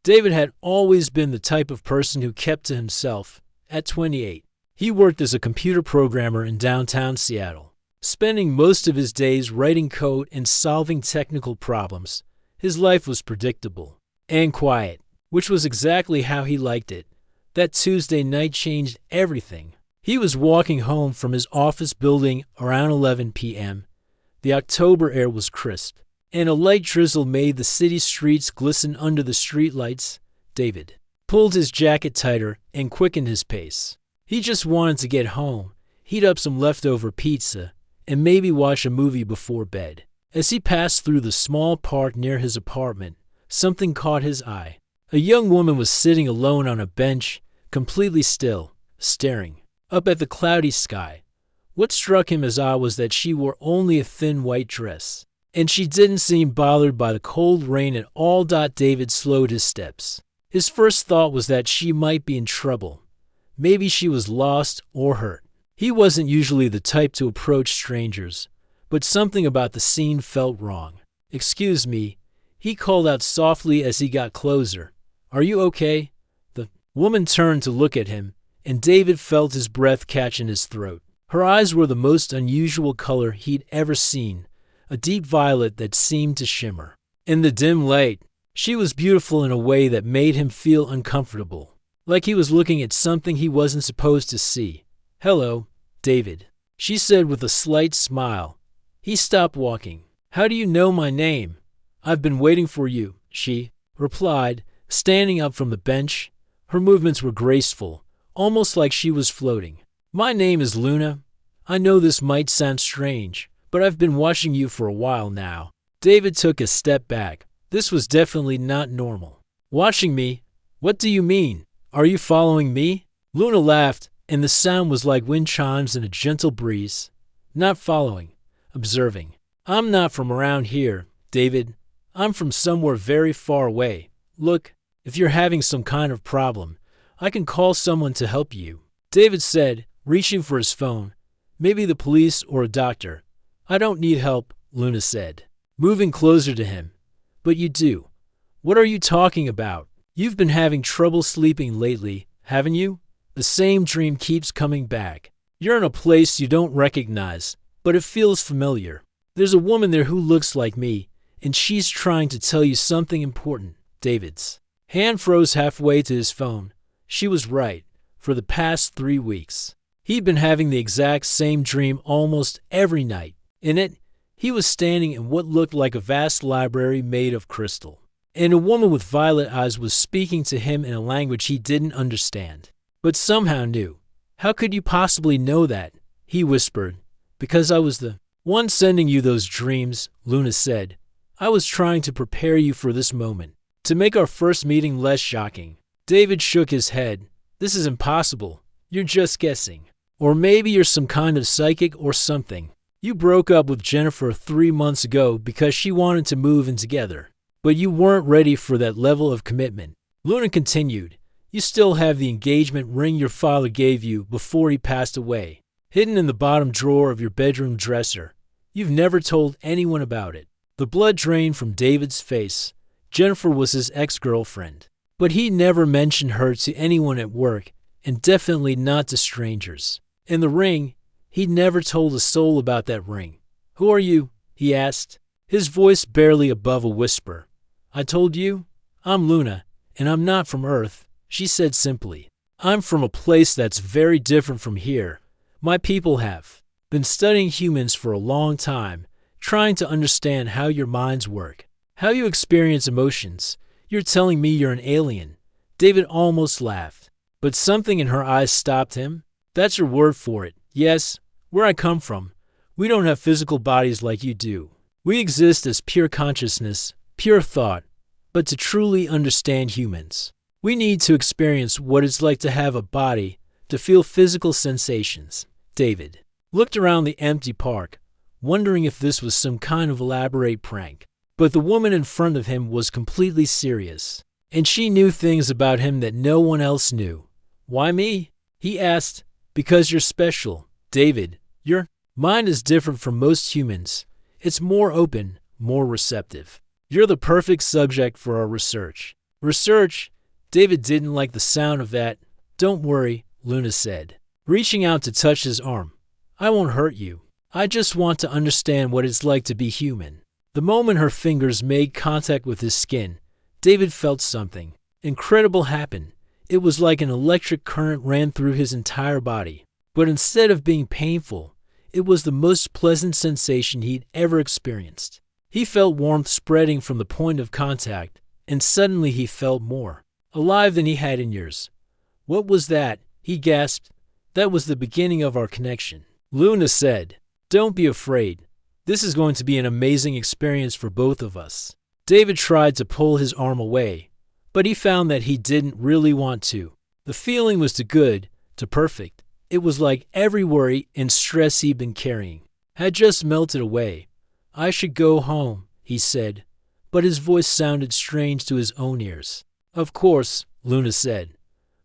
David had always been the type of person who kept to himself. At 28, he worked as a computer programmer in downtown Seattle, spending most of his days writing code and solving technical problems. His life was predictable and quiet, which was exactly how he liked it. That Tuesday night changed everything. He was walking home from his office building around 11 p.m. The October air was crisp, and a light drizzle made the city streets glisten under the streetlights. David pulled his jacket tighter and quickened his pace. He just wanted to get home, heat up some leftover pizza, and maybe watch a movie before bed. As he passed through the small park near his apartment, something caught his eye. A young woman was sitting alone on a bench, completely still, staring up at the cloudy sky. What struck him as odd was that she wore only a thin white dress, and she didn't seem bothered by the cold rain at all. David slowed his steps. His first thought was that she might be in trouble. Maybe she was lost or hurt. He wasn't usually the type to approach strangers, but something about the scene felt wrong. "Excuse me," he called out softly as he got closer. "Are you okay?" The woman turned to look at him, and David felt his breath catch in his throat. Her eyes were the most unusual color he'd ever seen, a deep violet that seemed to shimmer in the dim light. She was beautiful in a way that made him feel uncomfortable, like he was looking at something he wasn't supposed to see. "Hello, David," she said with a slight smile. He stopped walking. "How do you know my name?" "I've been waiting for you," she replied, standing up from the bench. Her movements were graceful, almost like she was floating. "My name is Luna. I know this might sound strange, but I've been watching you for a while now." David took a step back. This was definitely not normal. "Watching me? What do you mean? Are you following me?" Luna laughed, and the sound was like wind chimes in a gentle breeze. "Not following, observing. I'm not from around here, David. I'm from somewhere very far away. Look, if you're having some kind of problem, I can call someone to help you," David said, reaching for his phone. "Maybe the police or a doctor." "I don't need help," Luna said, moving closer to him. "But you do. What are you talking about? You've been having trouble sleeping lately, haven't you? The same dream keeps coming back. You're in a place you don't recognize, but it feels familiar. There's a woman there who looks like me, and she's trying to tell you something important." David's hand froze halfway to his phone. She was right. For the past 3 weeks, he'd been having the exact same dream almost every night. In it, he was standing in what looked like a vast library made of crystal, and a woman with violet eyes was speaking to him in a language he didn't understand, but somehow knew. "How could you possibly know that?" he whispered. "Because I was the one sending you those dreams," Luna said. "I was trying to prepare you for this moment, to make our first meeting less shocking." David shook his head. "This is impossible. You're just guessing. Or maybe you're some kind of psychic or something. You broke up with Jennifer 3 months ago because she wanted to move in together, but you weren't ready for that level of commitment." Luna continued. "You still have the engagement ring your father gave you before he passed away, hidden in the bottom drawer of your bedroom dresser. You've never told anyone about it." The blood drained from David's face. Jennifer was his ex-girlfriend, but he never mentioned her to anyone at work, and definitely not to strangers. And the ring, he'd never told a soul about that ring. "Who are you?" he asked, his voice barely above a whisper. "I told you. I'm Luna, and I'm not from Earth," she said simply. "I'm from a place that's very different from here. My people have been studying humans for a long time, trying to understand how your minds work, how you experience emotions. You're telling me you're an alien." David almost laughed, but something in her eyes stopped him. "That's your word for it. Yes, where I come from, we don't have physical bodies like you do. We exist as pure consciousness, pure thought. But to truly understand humans, we need to experience what it's like to have a body, to feel physical sensations." David looked around the empty park, wondering if this was some kind of elaborate prank. But the woman in front of him was completely serious, and she knew things about him that no one else knew. "Why me?" he asked. "Because you're special, David. Your mind is different from most humans. It's more open, more receptive. You're the perfect subject for our research." Research? David didn't like the sound of that. Don't worry, Luna said, reaching out to touch his arm. I won't hurt you. I just want to understand what it's like to be human. The moment her fingers made contact with his skin, David felt something incredible happen. It was like an electric current ran through his entire body. But instead of being painful, it was the most pleasant sensation he'd ever experienced. He felt warmth spreading from the point of contact, and suddenly he felt more alive than he had in years. What was that? He gasped. That was the beginning of our connection. Luna said, Don't be afraid. This is going to be an amazing experience for both of us. David tried to pull his arm away, but he found that he didn't really want to. The feeling was too good, too perfect. It was like every worry and stress he'd been carrying had just melted away. I should go home, he said, but his voice sounded strange to his own ears. Of course, Luna said,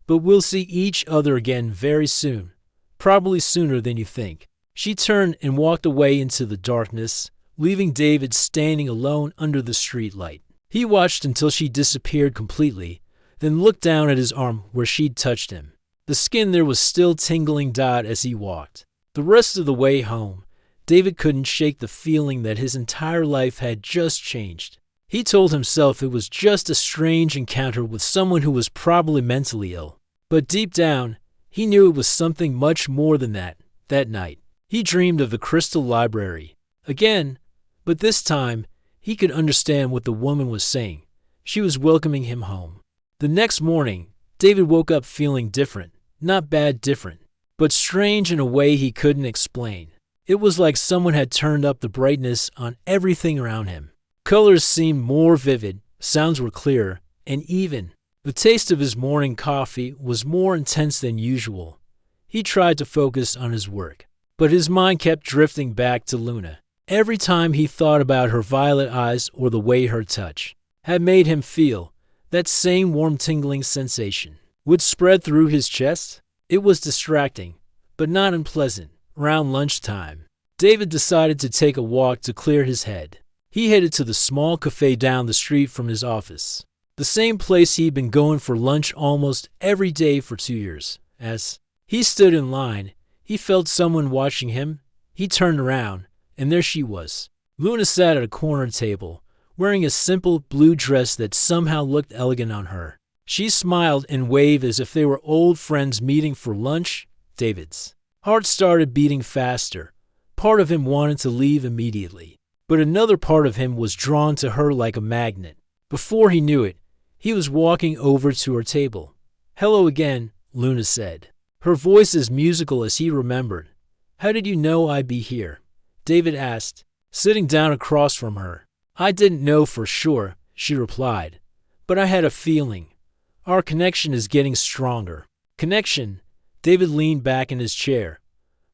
but we'll see each other again very soon, probably sooner than you think. She turned and walked away into the darkness, leaving David standing alone under the streetlight. He watched until she disappeared completely, then looked down at his arm where she'd touched him. The skin there was still tingling as he walked. The rest of the way home, David couldn't shake the feeling that his entire life had just changed. He told himself it was just a strange encounter with someone who was probably mentally ill. But deep down, he knew it was something much more than that. That night, he dreamed of the Crystal Library again, but this time, he could understand what the woman was saying. She was welcoming him home. The next morning, David woke up feeling different. Not bad different, but strange in a way he couldn't explain. It was like someone had turned up the brightness on everything around him. Colors seemed more vivid, sounds were clearer, and even the taste of his morning coffee was more intense than usual. He tried to focus on his work, but his mind kept drifting back to Luna. Every time he thought about her violet eyes or the way her touch had made him feel, that same warm tingling sensation would spread through his chest. It was distracting, but not unpleasant. Around lunchtime, David decided to take a walk to clear his head. He headed to the small cafe down the street from his office, the same place he'd been going for lunch almost every day for 2 years. As he stood in line, he felt someone watching him. He turned around, and there she was. Luna sat at a corner table, wearing a simple blue dress that somehow looked elegant on her. She smiled and waved as if they were old friends meeting for lunch. David's heart started beating faster. Part of him wanted to leave immediately, but another part of him was drawn to her like a magnet. Before he knew it, he was walking over to her table. Hello again, Luna said, her voice as musical as he remembered. How did you know I'd be here? David asked, sitting down across from her. I didn't know for sure, she replied, but I had a feeling. Our connection is getting stronger. Connection? David leaned back in his chair.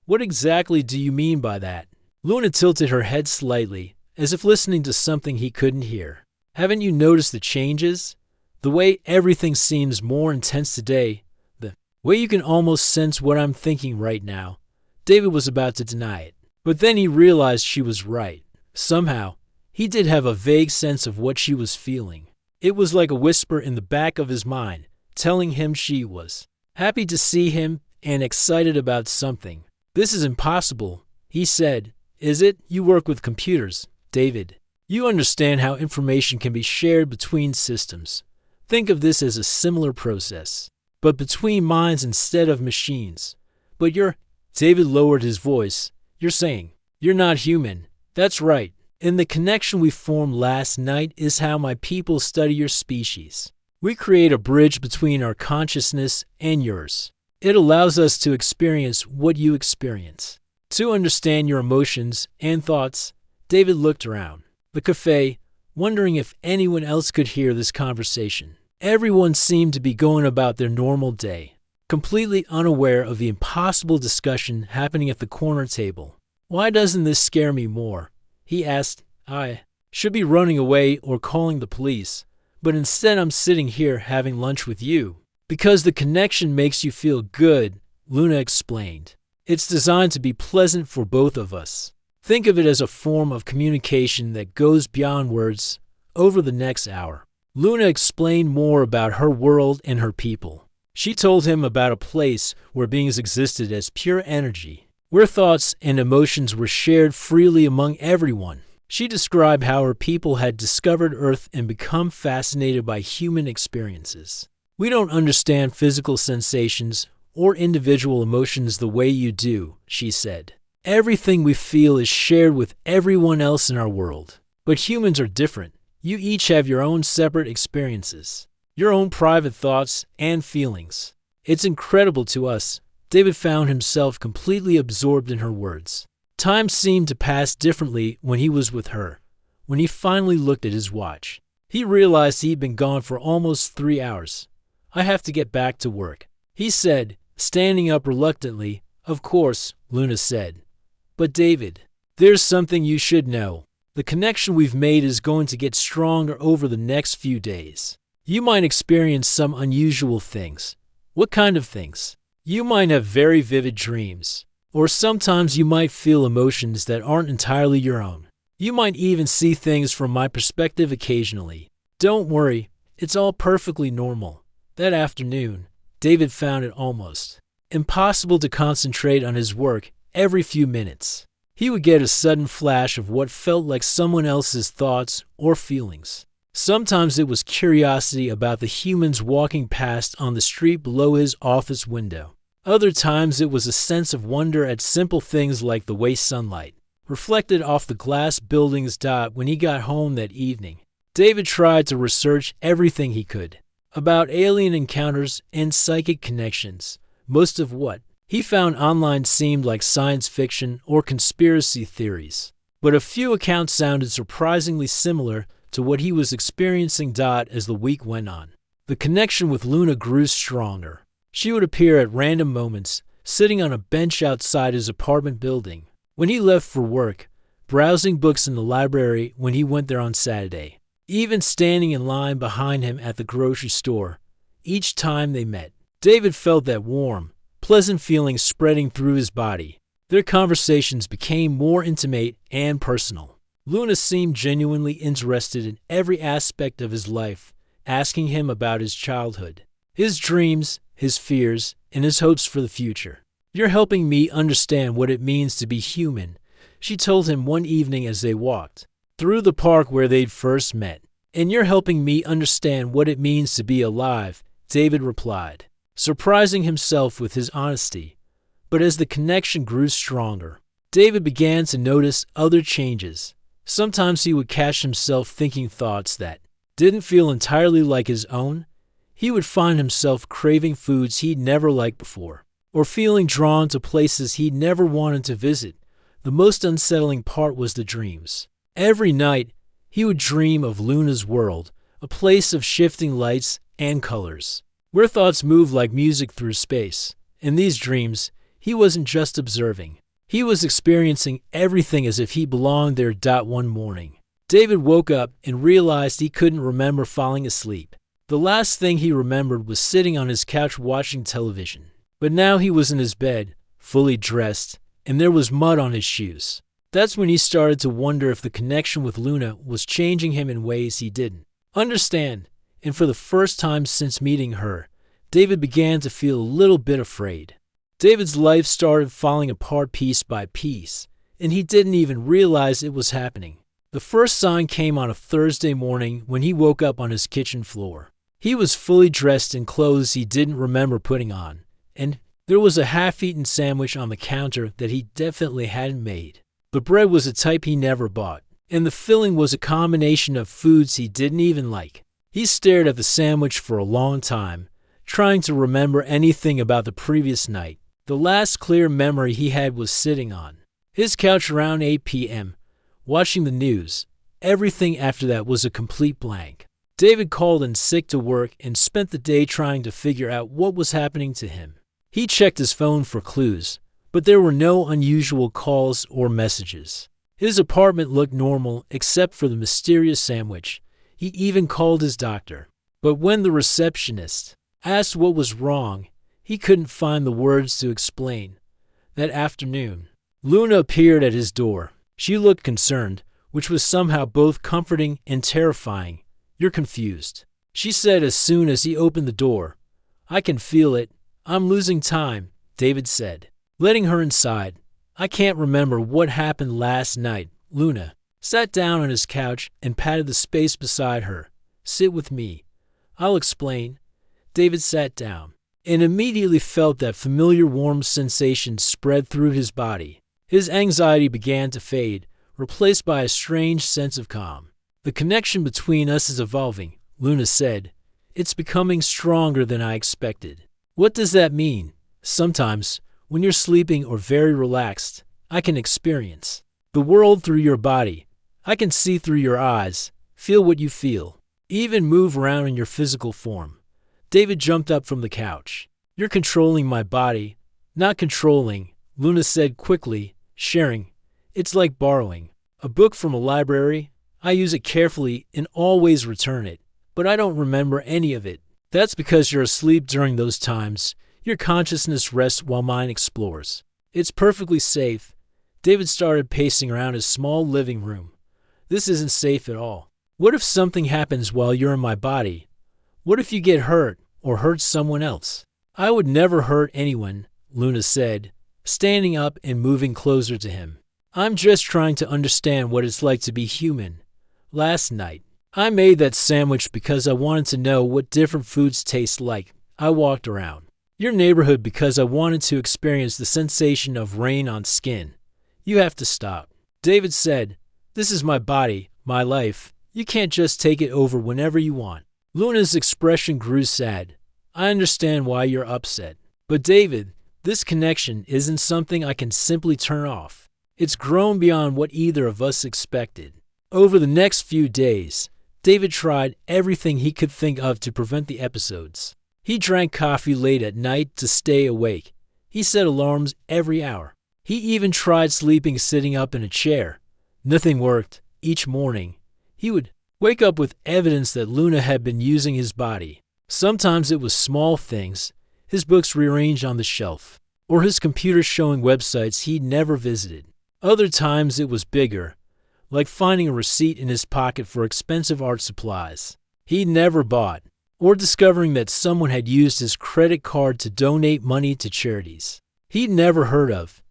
What exactly do you mean by that? Luna tilted her head slightly, as if listening to something he couldn't hear. Haven't you noticed the changes? The way everything seems more intense today. The way you can almost sense what I'm thinking right now. David was about to deny it, but then he realized she was right. Somehow, he did have a vague sense of what she was feeling. It was like a whisper in the back of his mind, telling him she was happy to see him and excited about something. This is impossible, he said. Is it? You work with computers, David. You understand how information can be shared between systems. Think of this as a similar process, but between minds instead of machines. But David lowered his voice. You're saying, you're not human. That's right. And the connection we formed last night is how my people study your species. We create a bridge between our consciousness and yours. It allows us to experience what you experience, to understand your emotions and thoughts. David looked around the cafe, wondering if anyone else could hear this conversation. Everyone seemed to be going about their normal day, completely unaware of the impossible discussion happening at the corner table. Why doesn't this scare me more? He asked. I should be running away or calling the police, but instead I'm sitting here having lunch with you. Because the connection makes you feel good, Luna explained. It's designed to be pleasant for both of us. Think of it as a form of communication that goes beyond words. Over the next hour, Luna explained more about her world and her people. She told him about a place where beings existed as pure energy, where thoughts and emotions were shared freely among everyone. She described how her people had discovered Earth and become fascinated by human experiences. "We don't understand physical sensations or individual emotions the way you do," she said. "Everything we feel is shared with everyone else in our world. But humans are different. You each have your own separate experiences, your own private thoughts and feelings. It's incredible to us." David found himself completely absorbed in her words. Time seemed to pass differently when he was with her. When he finally looked at his watch, he realized he'd been gone for almost 3 hours. "I have to get back to work," he said, standing up reluctantly. "Of course," Luna said. "But David, there's something you should know. The connection we've made is going to get stronger over the next few days. You might experience some unusual things." "What kind of things?" "You might have very vivid dreams. Or sometimes you might feel emotions that aren't entirely your own. You might even see things from my perspective occasionally. Don't worry, it's all perfectly normal." That afternoon, David found it almost impossible to concentrate on his work. Every few minutes, he would get a sudden flash of what felt like someone else's thoughts or feelings. Sometimes it was curiosity about the humans walking past on the street below his office window. Other times it was a sense of wonder at simple things like the way sunlight reflected off the glass buildings. When he got home that evening, David tried to research everything he could about alien encounters and psychic connections. Most of what he found online seemed like science fiction or conspiracy theories, but a few accounts sounded surprisingly similar to what he was experiencing. As the week went on, the connection with Luna grew stronger. She would appear at random moments, sitting on a bench outside his apartment building when he left for work, browsing books in the library when he went there on Saturday, even standing in line behind him at the grocery store. Each time they met, David felt that warm, pleasant feeling spreading through his body. Their conversations became more intimate and personal. Luna seemed genuinely interested in every aspect of his life, asking him about his childhood, his dreams, his fears, and his hopes for the future. "You're helping me understand what it means to be human," she told him one evening as they walked through the park where they'd first met. "And you're helping me understand what it means to be alive," David replied, surprising himself with his honesty. But as the connection grew stronger, David began to notice other changes. Sometimes he would catch himself thinking thoughts that didn't feel entirely like his own. He would find himself craving foods he'd never liked before, or feeling drawn to places he'd never wanted to visit. The most unsettling part was the dreams. Every night, he would dream of Luna's world, a place of shifting lights and colors, where thoughts moved like music through space. In these dreams, he wasn't just observing. He was experiencing everything as if he belonged there. One morning, David woke up and realized he couldn't remember falling asleep. The last thing he remembered was sitting on his couch watching television. But now he was in his bed, fully dressed, and there was mud on his shoes. That's when he started to wonder if the connection with Luna was changing him in ways he didn't understand. And for the first time since meeting her, David began to feel a little bit afraid. David's life started falling apart piece by piece, and he didn't even realize it was happening. The first sign came on a Thursday morning when he woke up on his kitchen floor. He was fully dressed in clothes he didn't remember putting on, and there was a half-eaten sandwich on the counter that he definitely hadn't made. The bread was a type he never bought, and the filling was a combination of foods he didn't even like. He stared at the sandwich for a long time, trying to remember anything about the previous night. The last clear memory he had was sitting on his couch around 8 p.m., watching the news. Everything after that was a complete blank. David called in sick to work and spent the day trying to figure out what was happening to him. He checked his phone for clues, but there were no unusual calls or messages. His apartment looked normal except for the mysterious sandwich. He even called his doctor. But when the receptionist asked what was wrong, he couldn't find the words to explain. That afternoon, Luna appeared at his door. She looked concerned, which was somehow both comforting and terrifying. You're confused," she said as soon as he opened the door. "I can feel it. I'm losing time," David said, letting her inside. "I can't remember what happened last night." Luna sat down on his couch and patted the space beside her. "Sit with me. I'll explain." David sat down and immediately felt that familiar warm sensation spread through his body. His anxiety began to fade, replaced by a strange sense of calm. "The connection between us is evolving," Luna said. "It's becoming stronger than I expected." "What does that mean?" "Sometimes, when you're sleeping or very relaxed, I can experience the world through your body. I can see through your eyes, feel what you feel, even move around in your physical form." David jumped up from the couch. "You're controlling my body." "Not controlling," Luna said quickly, sharing. "It's like borrowing a book from a library. I use it carefully and always return it, but I don't remember any of it. That's because you're asleep during those times. Your consciousness rests while mine explores. It's perfectly safe." David started pacing around his small living room. "This isn't safe at all. What if something happens while you're in my body? What if you get hurt or hurt someone else?" "I would never hurt anyone," Luna said, standing up and moving closer to him. "I'm just trying to understand what it's like to be human. Last night, I made that sandwich because I wanted to know what different foods taste like. I walked around your neighborhood because I wanted to experience the sensation of rain on skin." "You have to stop," David said. "This is my body, my life. You can't just take it over whenever you want." Luna's expression grew sad. "I understand why you're upset. But David, this connection isn't something I can simply turn off. It's grown beyond what either of us expected." Over the next few days, David tried everything he could think of to prevent the episodes. He drank coffee late at night to stay awake. He set alarms every hour. He even tried sleeping sitting up in a chair. Nothing worked. Each morning, he would wake up with evidence that Luna had been using his body. Sometimes it was small things, his books rearranged on the shelf, or his computer showing websites he'd never visited. Other times it was bigger, like finding a receipt in his pocket for expensive art supplies he'd never bought, or discovering that someone had used his credit card to donate money to charities he'd never heard of.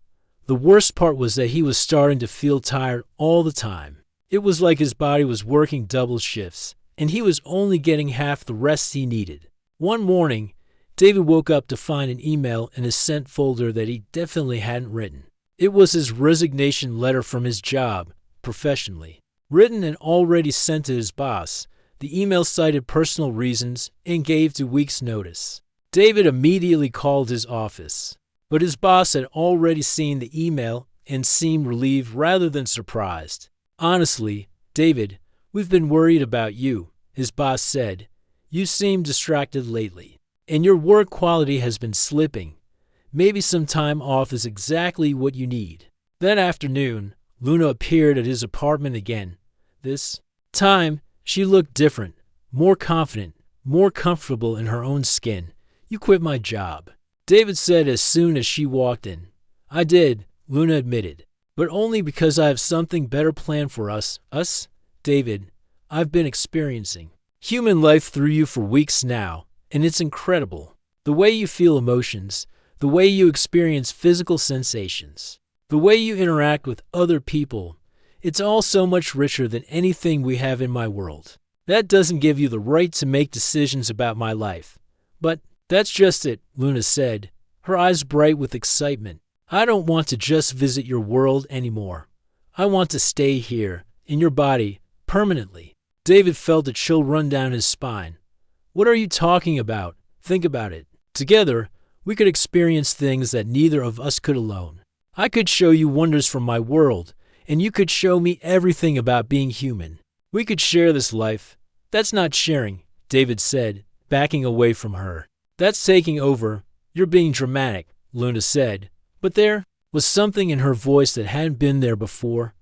The worst part was that he was starting to feel tired all the time. It was like his body was working double shifts, and he was only getting half the rest he needed. One morning, David woke up to find an email in his sent folder that he definitely hadn't written. It was his resignation letter from his job, professionally. Written and already sent to his boss, the email cited personal reasons and gave 2 weeks' notice. David immediately called his office, but his boss had already seen the email and seemed relieved rather than surprised. "Honestly, David, we've been worried about you," his boss said. "You seem distracted lately, and your work quality has been slipping. Maybe some time off is exactly what you need." That afternoon, Luna appeared at his apartment again. This time, she looked different, more confident, more comfortable in her own skin. "You quit my job," David said as soon as she walked in. "I did," Luna admitted, "but only because I have something better planned for us. David, I've been experiencing human life through you for weeks now, and it's incredible. The way you feel emotions, the way you experience physical sensations, the way you interact with other people, it's all so much richer than anything we have in my world. That doesn't give you the right to make decisions about my life." "But that's just it," Luna said, her eyes bright with excitement. "I don't want to just visit your world anymore. I want to stay here, in your body, permanently." David felt a chill run down his spine. "What are you talking about? Think about it. Together, we could experience things that neither of us could alone. I could show you wonders from my world, and you could show me everything about being human. We could share this life." "That's not sharing," David said, backing away from her. "That's taking over. You're being dramatic," Luna said. But there was something in her voice that hadn't been there before.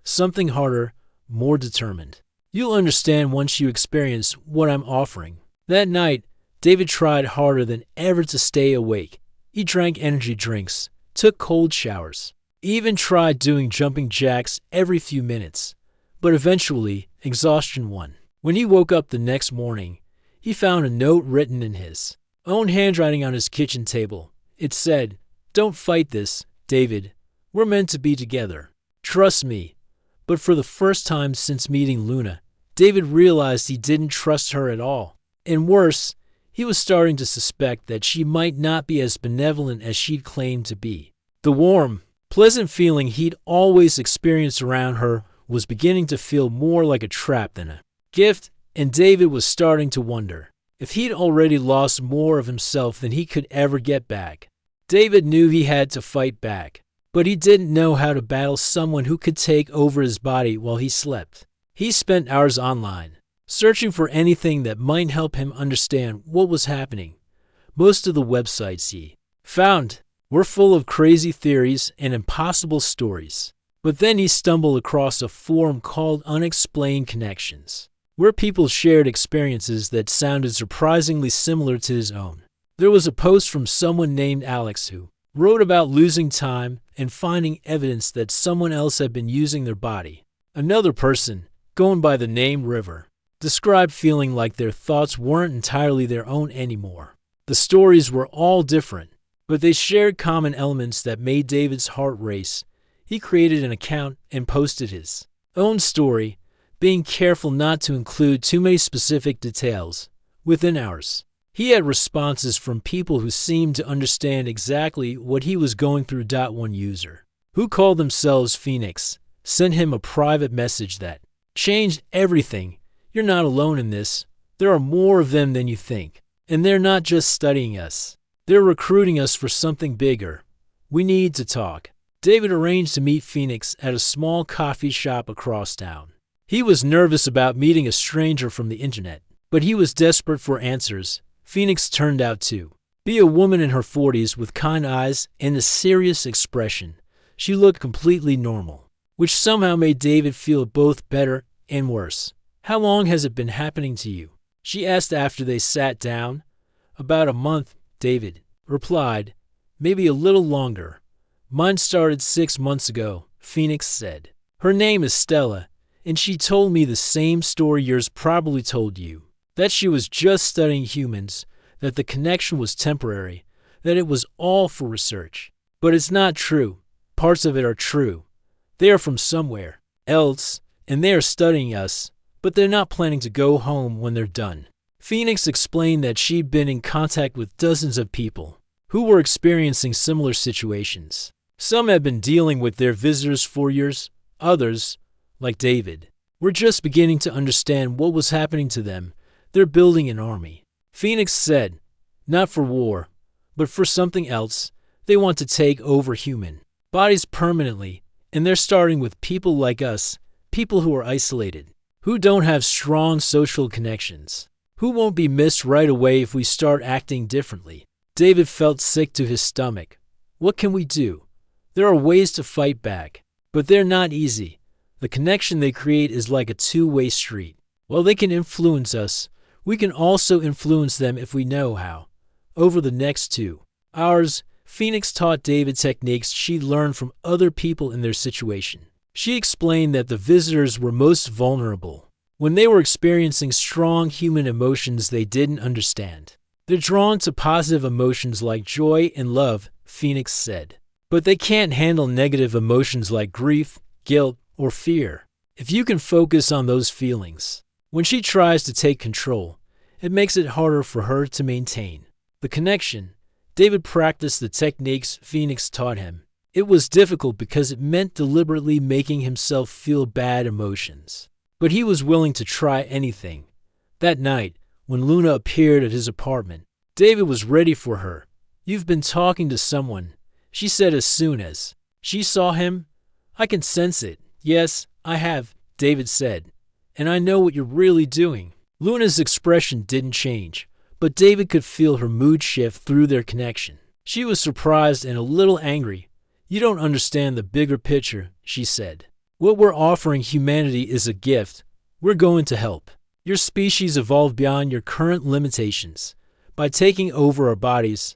Something harder, more determined. "You'll understand once you experience what I'm offering." That night, David tried harder than ever to stay awake. He drank energy drinks, took cold showers, even tried doing jumping jacks every few minutes. But eventually, exhaustion won. When he woke up the next morning, he found a note written in his own handwriting on his kitchen table. It said, "Don't fight this, David. We're meant to be together. Trust me." But for the first time since meeting Luna, David realized he didn't trust her at all. And worse, he was starting to suspect that she might not be as benevolent as she'd claimed to be. The warm, pleasant feeling he'd always experienced around her was beginning to feel more like a trap than a gift, and David was starting to wonder if he'd already lost more of himself than he could ever get back. David knew he had to fight back, but he didn't know how to battle someone who could take over his body while he slept. He spent hours online, searching for anything that might help him understand what was happening. Most of the websites he found were full of crazy theories and impossible stories. But then he stumbled across a forum called Unexplained Connections, where people shared experiences that sounded surprisingly similar to his own. There was a post from someone named Alex who wrote about losing time and finding evidence that someone else had been using their body. Another person, going by the name River, described feeling like their thoughts weren't entirely their own anymore. The stories were all different, but they shared common elements that made David's heart race. He created an account and posted his own story, being careful not to include too many specific details. Within hours, he had responses from people who seemed to understand exactly what he was going through. One user, who called themselves Phoenix, sent him a private message that changed everything. "You're not alone in this. There are more of them than you think. And they're not just studying us. They're recruiting us for something bigger. We need to talk." David arranged to meet Phoenix at a small coffee shop across town. He was nervous about meeting a stranger from the internet, but he was desperate for answers. Phoenix turned out to be a woman in her 40s with kind eyes and a serious expression. She looked completely normal, which somehow made David feel both better and worse. "How long has it been happening to you?" she asked after they sat down. "About a month," David replied. "Maybe a little longer." "Mine started 6 months ago," Phoenix said. "Her name is Stella, and she told me the same story yours probably told you. That she was just studying humans, that the connection was temporary, that it was all for research. But it's not true. Parts of it are true. They are from somewhere else, and they are studying us, but they're not planning to go home when they're done." Phoenix explained that she'd been in contact with dozens of people who were experiencing similar situations. Some had been dealing with their visitors for years. Others, like David, were just beginning to understand what was happening to them. "They're building an army," Phoenix said. "Not for war, but for something else. They want to take over human bodies permanently, and they're starting with people like us, people who are isolated, who don't have strong social connections, who won't be missed right away if we start acting differently." David felt sick to his stomach. What can we do? There are ways to fight back, but they're not easy. The connection they create is like a two-way street. While they can influence us, we can also influence them if we know how. Over the next 2 hours, Phoenix taught David techniques she'd learned from other people in their situation. She explained that the visitors were most vulnerable when they were experiencing strong human emotions they didn't understand. "They're drawn to positive emotions like joy and love," Phoenix said. "But they can't handle negative emotions like grief, guilt, or fear. If you can focus on those feelings, when she tries to take control, it makes it harder for her to maintain the connection." David practiced the techniques Phoenix taught him. It was difficult because it meant deliberately making himself feel bad emotions. But he was willing to try anything. That night, when Luna appeared at his apartment, David was ready for her. "You've been talking to someone," she said as soon as she saw him. "I can sense it." "Yes, I have," David said. "And I know what you're really doing." Luna's expression didn't change, but David could feel her mood shift through their connection. She was surprised and a little angry. "You don't understand the bigger picture," she said. "What we're offering humanity is a gift. We're going to help your species evolve beyond your current limitations by taking over our bodies,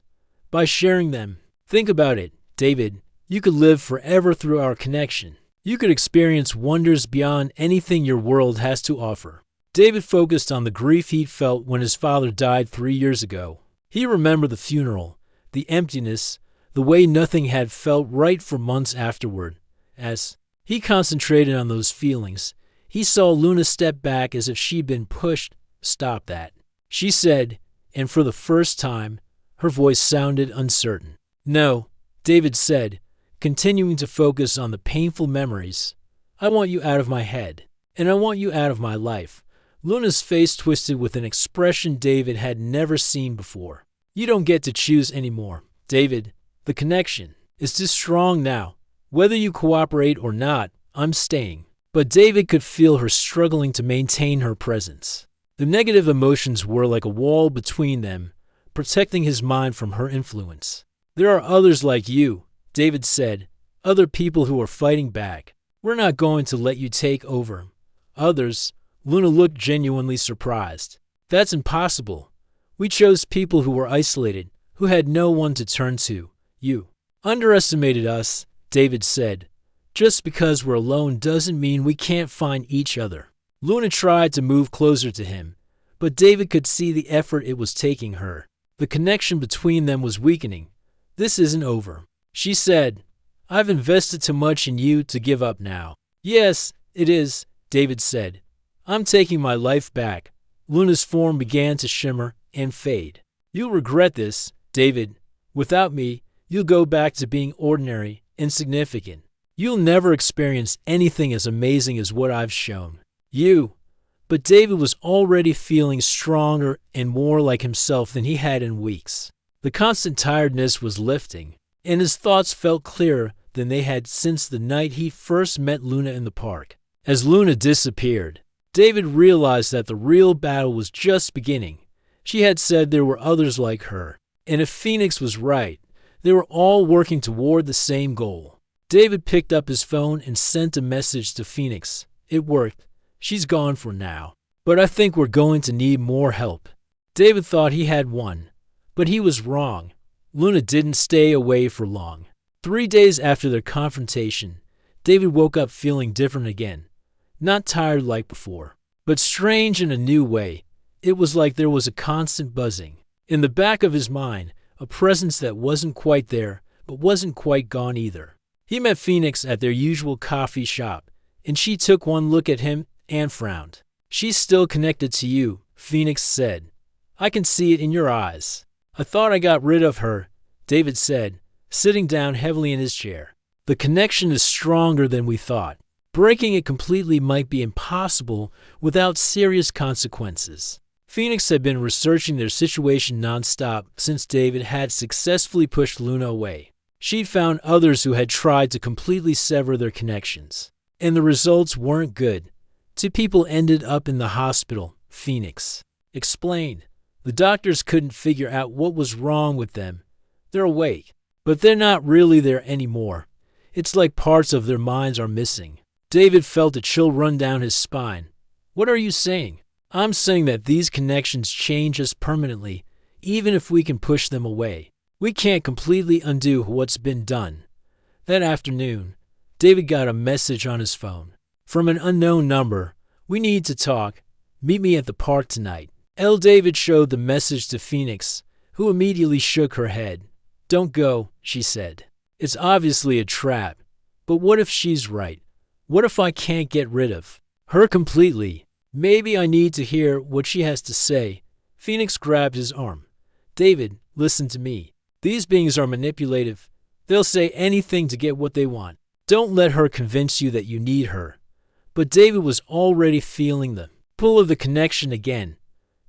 by sharing them. Think about it, David. You could live forever through our connection. You could experience wonders beyond anything your world has to offer." David focused on the grief he'd felt when his father died 3 years ago. He remembered the funeral, the emptiness, the way nothing had felt right for months afterward. As he concentrated on those feelings, he saw Luna step back as if she'd been pushed. "Stop that," she said, and for the first time, her voice sounded uncertain. "No," David said, continuing to focus on the painful memories. "I want you out of my head, and I want you out of my life." Luna's face twisted with an expression David had never seen before. "You don't get to choose anymore, David. The connection is too strong now. Whether you cooperate or not, I'm staying." But David could feel her struggling to maintain her presence. The negative emotions were like a wall between them, protecting his mind from her influence. "There are others like you," David said, "other people who are fighting back. We're not going to let you take over." "Others?" Luna looked genuinely surprised. "That's impossible. We chose people who were isolated, who had no one to turn to. You underestimated us," David said. "Just because we're alone doesn't mean we can't find each other." Luna tried to move closer to him, but David could see the effort it was taking her. The connection between them was weakening. "This isn't over," she said. "I've invested too much in you to give up now." "Yes, it is," David said. "I'm taking my life back." Luna's form began to shimmer and fade. "You'll regret this, David. Without me, you'll go back to being ordinary, insignificant. You'll never experience anything as amazing as what I've shown you." But David was already feeling stronger and more like himself than he had in weeks. The constant tiredness was lifting, and his thoughts felt clearer than they had since the night he first met Luna in the park. As Luna disappeared, David realized that the real battle was just beginning. She had said there were others like her, and if Phoenix was right, they were all working toward the same goal. David picked up his phone and sent a message to Phoenix. "It worked. She's gone for now. But I think we're going to need more help." David thought he had won, but he was wrong. Luna didn't stay away for long. 3 days after their confrontation, David woke up feeling different again. Not tired like before, but strange in a new way. It was like there was a constant buzzing in the back of his mind, a presence that wasn't quite there, but wasn't quite gone either. He met Phoenix at their usual coffee shop, and she took one look at him and frowned. "She's still connected to you," Phoenix said. "I can see it in your eyes." "I thought I got rid of her," David said, sitting down heavily in his chair. "The connection is stronger than we thought. Breaking it completely might be impossible without serious consequences." Phoenix had been researching their situation nonstop since David had successfully pushed Luna away. She'd found others who had tried to completely sever their connections, and the results weren't good. 2 people ended up in the hospital, Phoenix explained. The doctors couldn't figure out what was wrong with them. They're awake, but they're not really there anymore. It's like parts of their minds are missing. David felt a chill run down his spine. "What are you saying?" "I'm saying that these connections change us permanently, even if we can push them away. We can't completely undo what's been done." That afternoon, David got a message on his phone from an unknown number. "We need to talk. Meet me at the park tonight." David showed the message to Phoenix, who immediately shook her head. "Don't go," she said. "It's obviously a trap. But what if she's right? What if I can't get rid of her completely? Maybe I need to hear what she has to say." Phoenix grabbed his arm. "David, listen to me. These beings are manipulative. They'll say anything to get what they want. Don't let her convince you that you need her." But David was already feeling the pull of the connection again.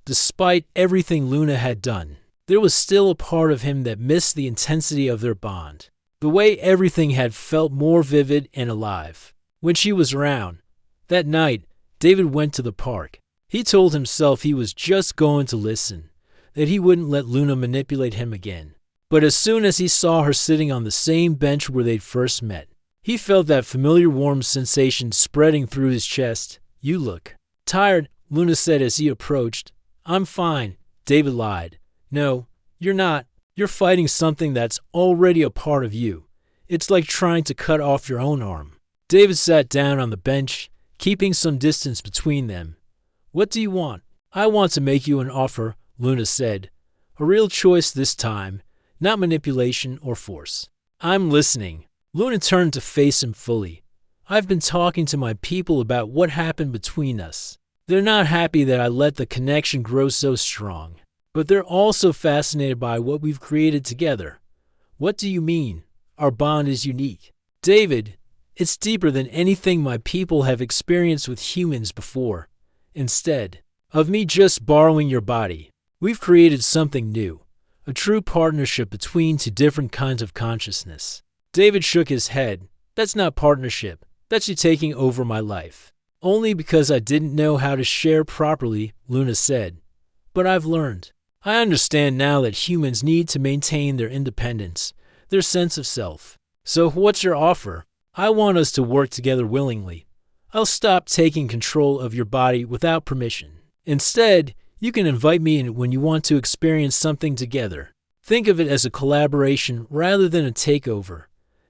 Despite everything Luna had done, there was still a part of him that missed the intensity of their bond. The way everything had felt more vivid and alive when she was around. That night, David went to the park. He told himself he was just going to listen, that he wouldn't let Luna manipulate him again. But as soon as he saw her sitting on the same bench where they'd first met, he felt that familiar warm sensation spreading through his chest. "You look tired," Luna said as he approached. "I'm fine," David lied. "No, you're not. You're fighting something that's already a part of you. It's like trying to cut off your own arm." David sat down on the bench, keeping some distance between them. What do you want? I want to make you an offer, Luna said. A real choice this time, not manipulation or force. I'm listening. Luna turned to face him fully. I've been talking to my people about what happened between us. They're not happy that I let the connection grow so strong, but they're also fascinated by what we've created together. What do you mean? Our bond is unique. David, it's deeper than anything my people have experienced with humans before. Instead of me just borrowing your body, we've created something new, a true partnership between two different kinds of consciousness. David shook his head. That's not partnership. That's you taking over my life. Only because I didn't know how to share properly, Luna said. But I've learned. I understand now that humans need to maintain their independence, their sense of self. So what's your offer? I want us to work together willingly. I'll stop taking control of your body without permission. Instead, you can invite me in when you want to experience something together. Think of it as a collaboration rather than a takeover.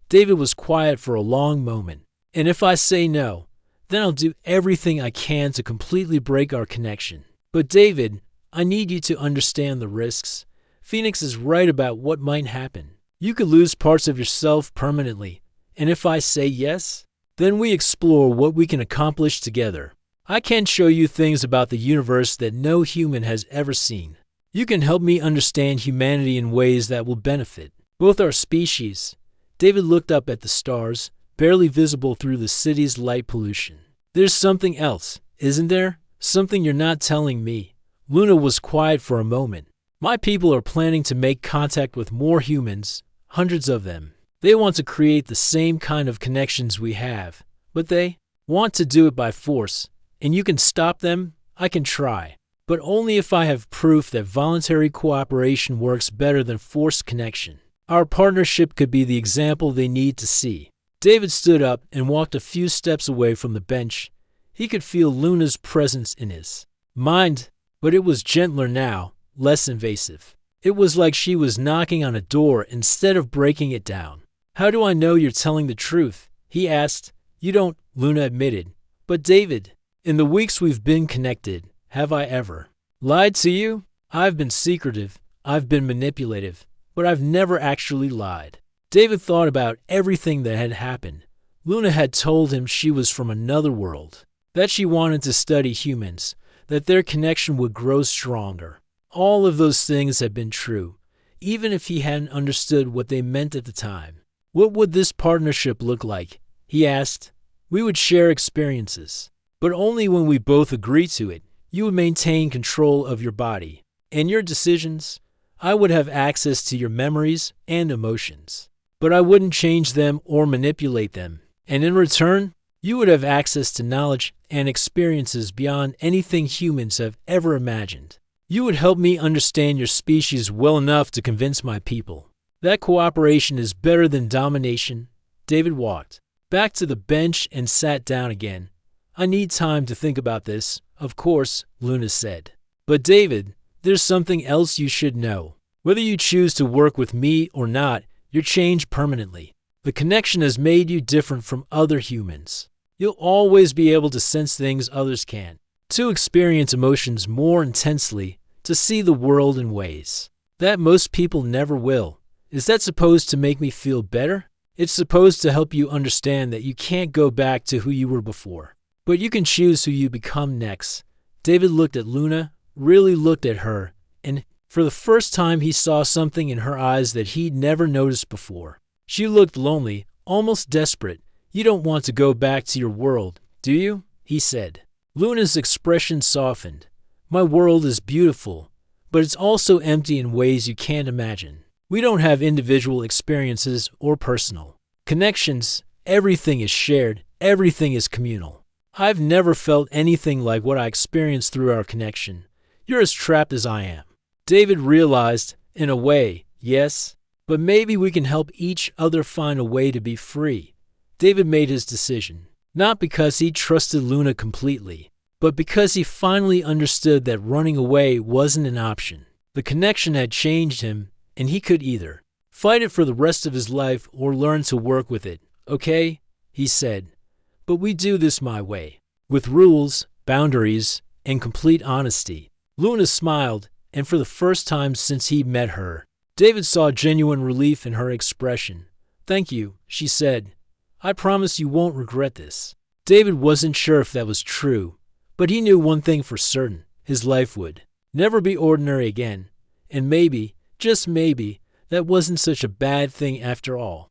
David was quiet for a long moment. And if I say no, then I'll do everything I can to completely break our connection. But David, I need you to understand the risks. Phoenix is right about what might happen. You could lose parts of yourself permanently. And if I say yes, then we explore what we can accomplish together. I can show you things about the universe that no human has ever seen. You can help me understand humanity in ways that will benefit both our species. David looked up at the stars, barely visible through the city's light pollution. There's something else, isn't there? Something you're not telling me. Luna was quiet for a moment. My people are planning to make contact with more humans, hundreds of them. They want to create the same kind of connections we have, but they want to do it by force. And you can stop them? I can try. But only if I have proof that voluntary cooperation works better than forced connection. Our partnership could be the example they need to see. David stood up and walked a few steps away from the bench. He could feel Luna's presence in his mind, but it was gentler now, less invasive. It was like she was knocking on a door instead of breaking it down. How do I know you're telling the truth? He asked. You don't, Luna admitted. But David, in the weeks we've been connected, have I ever lied to you? I've been secretive, I've been manipulative, but I've never actually lied. David thought about everything that had happened. Luna had told him she was from another world, that she wanted to study humans, that their connection would grow stronger. All of those things had been true, even if he hadn't understood what they meant at the time. What would this partnership look like? He asked. We would share experiences, but only when we both agree to it. You would maintain control of your body and your decisions. I would have access to your memories and emotions, but I wouldn't change them or manipulate them. And in return, you would have access to knowledge and experiences beyond anything humans have ever imagined. You would help me understand your species well enough to convince my people. That cooperation is better than domination. David walked back to the bench and sat down again. I need time to think about this, of course, Luna said. But David, there's something else you should know. Whether you choose to work with me or not, you're changed permanently. The connection has made you different from other humans. You'll always be able to sense things others can't, to experience emotions more intensely, to see the world in ways that most people never will. Is that supposed to make me feel better? It's supposed to help you understand that you can't go back to who you were before, but you can choose who you become next. David looked at Luna, really looked at her, and for the first time he saw something in her eyes that he'd never noticed before. She looked lonely, almost desperate. You don't want to go back to your world, do you? He said. Luna's expression softened. My world is beautiful, but it's also empty in ways you can't imagine. We don't have individual experiences or personal connections. Everything is shared. Everything is communal. I've never felt anything like what I experienced through our connection. You're as trapped as I am. David realized, in a way, yes, but maybe we can help each other find a way to be free. David made his decision, not because he trusted Luna completely, but because he finally understood that running away wasn't an option. The connection had changed him, and he could either fight it for the rest of his life or learn to work with it. Okay, he said, but we do this my way, with rules, boundaries, and complete honesty. Luna smiled, and for the first time since he'd met her, David saw genuine relief in her expression. "Thank you," she said. "I promise you won't regret this." David wasn't sure if that was true, but he knew one thing for certain: his life would never be ordinary again. And maybe, just maybe, that wasn't such a bad thing after all.